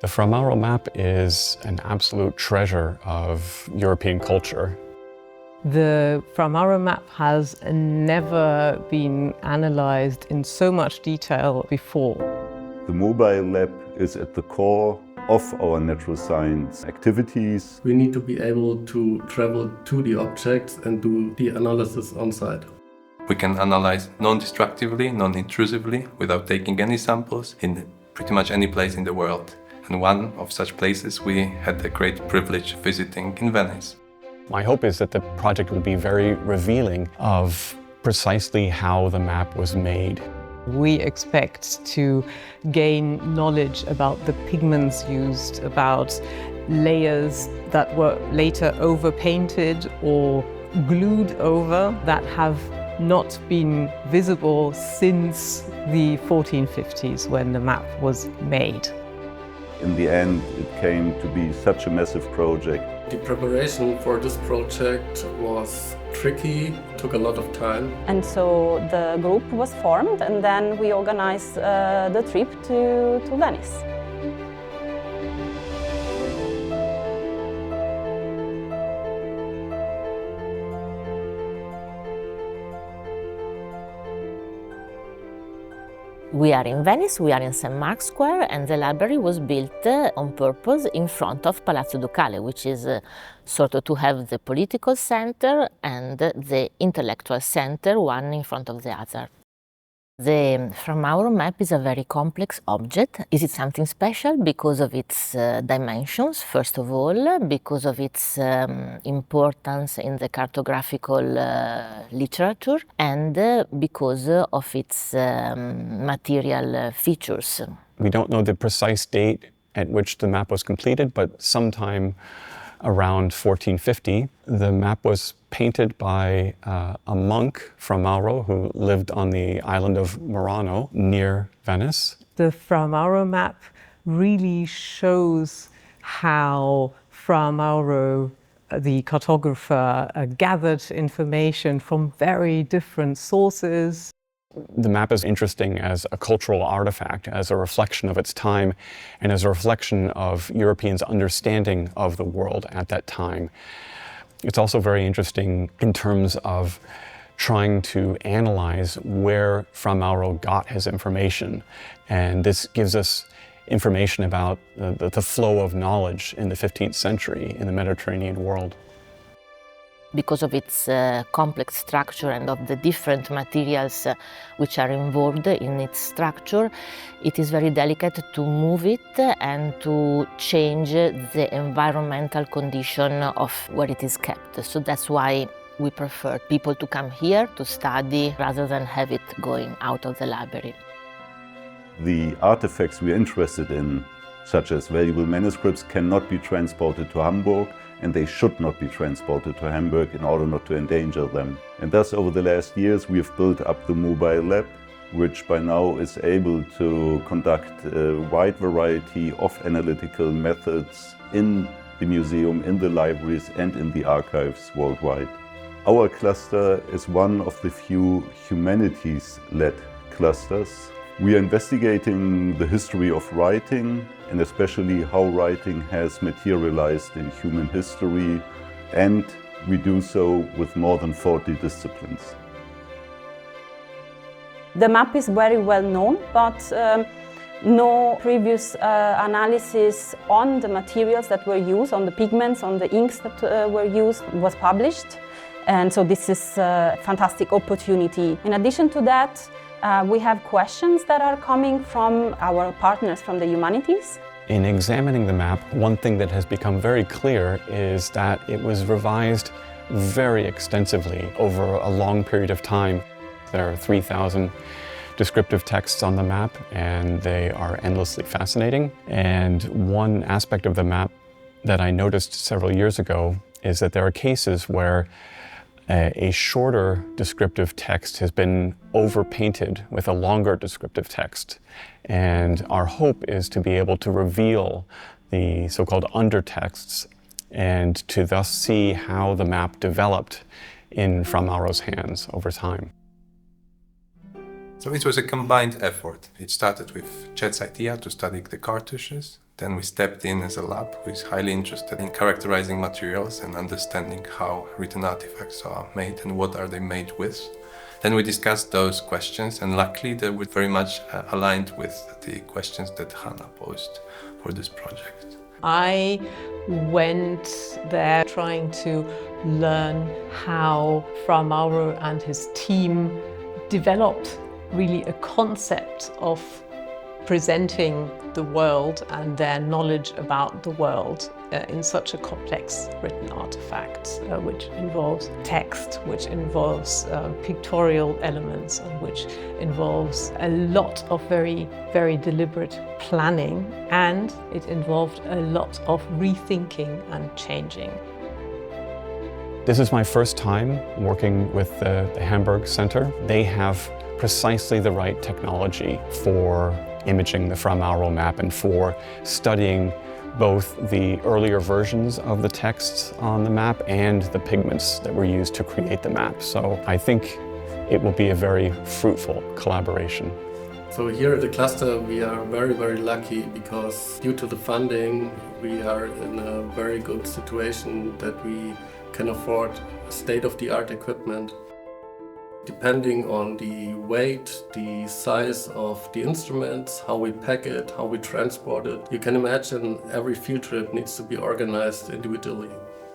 The Fra Mauro Map is an absolute treasure of European culture. The Fra Mauro Map has never been analysed in so much detail before. The Mobile Lab is at the core of our natural science activities. We need to be able to travel to the objects and do the analysis on site. We can analyze non-destructively, non-intrusively, without taking any samples in pretty much any place in the world. And one of such places we had the great privilege visiting in Venice. My hope is that the project will be very revealing of precisely how the map was made. We expect to gain knowledge about the pigments used, about layers that were later overpainted or glued over that have not been visible since the 1450s when the map was made. In the end, it came to be such a massive project. The preparation for this project was tricky, took a lot of time. And so the group was formed, and then we organized the trip to Venice. We are in Venice, we are in St. Mark's Square, and the library was built on purpose in front of Palazzo Ducale, which is sort of to have the political center and the intellectual center, one in front of the other. The Fra Mauro Map is a very complex object. Is it something special? Because of its dimensions, first of all, because of its importance in the cartographical literature, and because of its material features. We don't know the precise date at which the map was completed, but sometime around 1450, the map was painted by a monk, Fra Mauro, who lived on the island of Murano near Venice. The Fra Mauro Map really shows how Fra Mauro, the cartographer, gathered information from very different sources. The map is interesting as a cultural artifact, as a reflection of its time, and as a reflection of Europeans' understanding of the world at that time. It's also very interesting in terms of trying to analyze where Fra Mauro got his information. And this gives us information about the flow of knowledge in the 15th century in the Mediterranean world. Because of its complex structure and of the different materials which are involved in its structure, it is very delicate to move it and to change the environmental condition of where it is kept. So that's why we prefer people to come here to study rather than have it going out of the library. The artifacts we're interested in, such as valuable manuscripts, cannot be transported to Hamburg, and they should not be transported to Hamburg in order not to endanger them. And thus, over the last years, we have built up the Mobile Lab, which by now is able to conduct a wide variety of analytical methods in the museum, in the libraries, and in the archives worldwide. Our cluster is one of the few humanities-led clusters. We are investigating the history of writing, and especially how writing has materialized in human history, and we do so with more than 40 disciplines. The map is very well known, but no previous analysis on the materials that were used, on the pigments, on the inks that were used, was published. And so this is a fantastic opportunity. In addition to that, we have questions that are coming from our partners from the humanities. In examining the map, one thing that has become very clear is that it was revised very extensively over a long period of time. There are 3,000 descriptive texts on the map, and they are endlessly fascinating. And one aspect of the map that I noticed several years ago is that there are cases where a shorter descriptive text has been overpainted with a longer descriptive text. And our hope is to be able to reveal the so-called undertexts and to thus see how the map developed in Fra Mauro's hands over time. So it was a combined effort. It started with Chet's idea to study the cartouches. Then we stepped in as a lab who is highly interested in characterizing materials and understanding how written artifacts are made and what are they made with. Then we discussed those questions, and luckily they were very much aligned with the questions that Hannah posed for this project. I went there trying to learn how Fra Mauro and his team developed really a concept of presenting the world and their knowledge about the world in such a complex written artifact, which involves text, which involves pictorial elements, and which involves a lot of very, very deliberate planning, and it involved a lot of rethinking and changing. This is my first time working with the Hamburg Center. They have precisely the right technology for imaging the Fra Mauro map and for studying both the earlier versions of the texts on the map and the pigments that were used to create the map. So I think it will be a very fruitful collaboration. So here at the cluster we are very, very lucky because due to the funding we are in a very good situation that we can afford state-of-the-art equipment. Depending on the weight, the size of the instruments, how we pack it, how we transport it, you can imagine every field trip needs to be organized individually.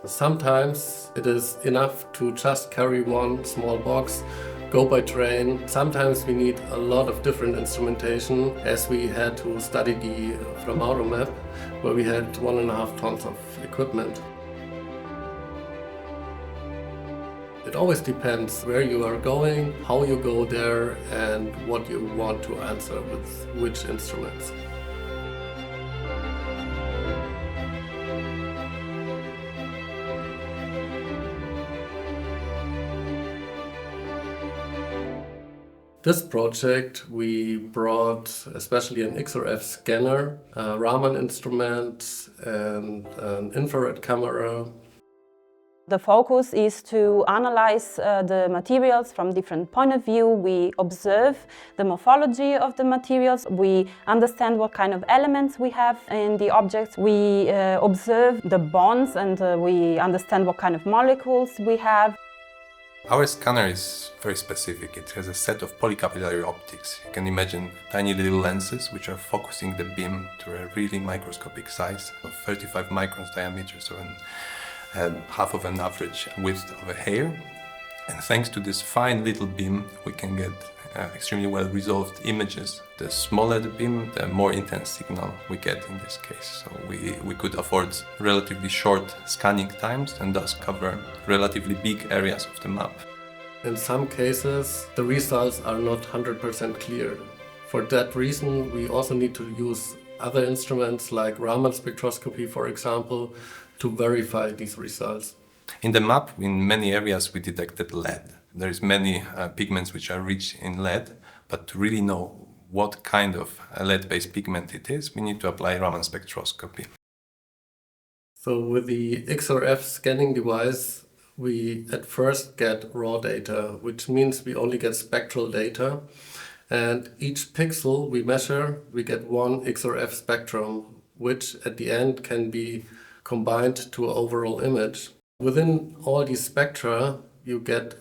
Sometimes it is enough to just carry one small box, go by train. Sometimes we need a lot of different instrumentation, as we had to study the Fra Mauro Map, where we had 1.5 tons of equipment. It always depends where you are going, how you go there, and what you want to answer with which instruments. This project we brought especially an XRF scanner, a Raman instrument, and an infrared camera. The focus is to analyze the materials from different point of view. We observe the morphology of the materials. We understand what kind of elements we have in the objects. We observe the bonds and we understand what kind of molecules we have. Our scanner is very specific. It has a set of polycapillary optics. You can imagine tiny little lenses which are focusing the beam to a really microscopic size of 35 microns diameter, so half of an average width of a hair. And thanks to this fine little beam, we can get extremely well resolved images. The smaller the beam, the more intense signal we get in this case. So we could afford relatively short scanning times and thus cover relatively big areas of the map. In some cases, the results are not 100% clear. For that reason, we also need to use other instruments like Raman spectroscopy, for example, to verify these results. In the map, in many areas we detected lead. There is many pigments which are rich in lead, but to really know what kind of lead-based pigment it is, we need to apply Raman spectroscopy. So with the XRF scanning device, we at first get raw data, which means we only get spectral data. And each pixel we measure, we get one XRF spectrum, which at the end can be combined to an overall image. Within all these spectra, you get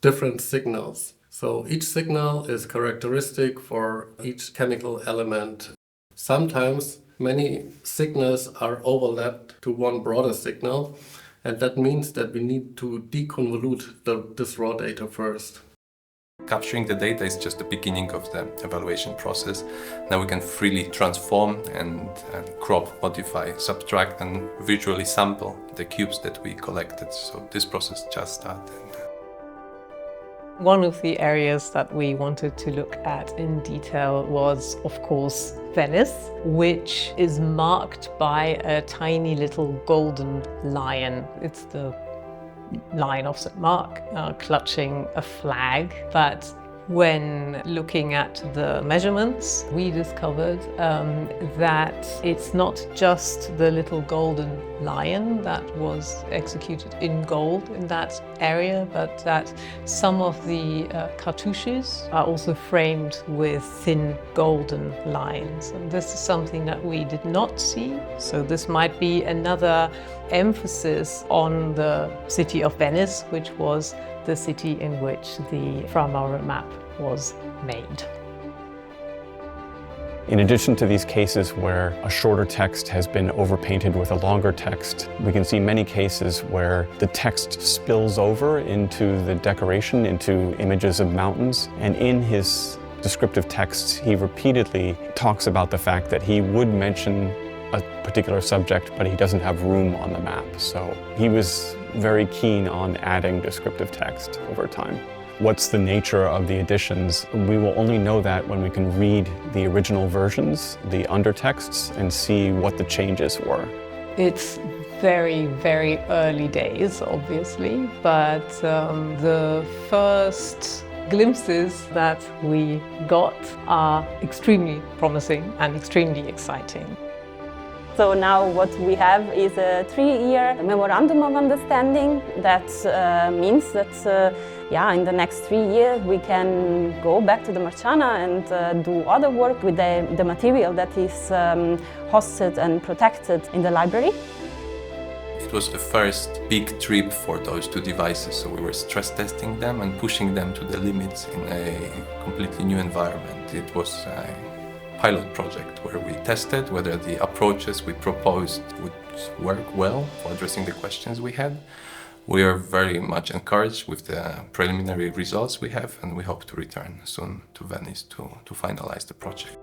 different signals. So each signal is characteristic for each chemical element. Sometimes many signals are overlapped to one broader signal, and that means that we need to deconvolute this raw data first. Capturing the data is just the beginning of the evaluation process. Now we can freely transform and crop, modify, subtract and virtually sample the cubes that we collected. So this process just started. One of the areas that we wanted to look at in detail was, of course, Venice, which is marked by a tiny little golden lion. It's the Lion of St. Mark clutching a flag. But when looking at the measurements, we discovered that it's not just the little golden lion that was executed in gold in that area, but that some of the cartouches are also framed with thin golden lines. And this is something that we did not see. So this might be another emphasis on the city of Venice, which was the city in which the Fra Mauro Map was made. In addition to these cases where a shorter text has been overpainted with a longer text, we can see many cases where the text spills over into the decoration, into images of mountains. And in his descriptive texts, he repeatedly talks about the fact that he would mention a particular subject, but he doesn't have room on the map. So he was very keen on adding descriptive text over time. What's the nature of the additions? We will only know that when we can read the original versions, the undertexts, and see what the changes were. It's very, very early days, obviously, but the first glimpses that we got are extremely promising and extremely exciting. So now what we have is a 3-year memorandum of understanding. That means that in the next 3 years we can go back to the Marciana and do other work with the material that is hosted and protected in the library. It was the first big trip for those two devices, so we were stress testing them and pushing them to the limits in a completely new environment. It was a pilot project where we tested whether the approaches we proposed would work well for addressing the questions we had. We are very much encouraged with the preliminary results we have, and we hope to return soon to Venice to finalize the project.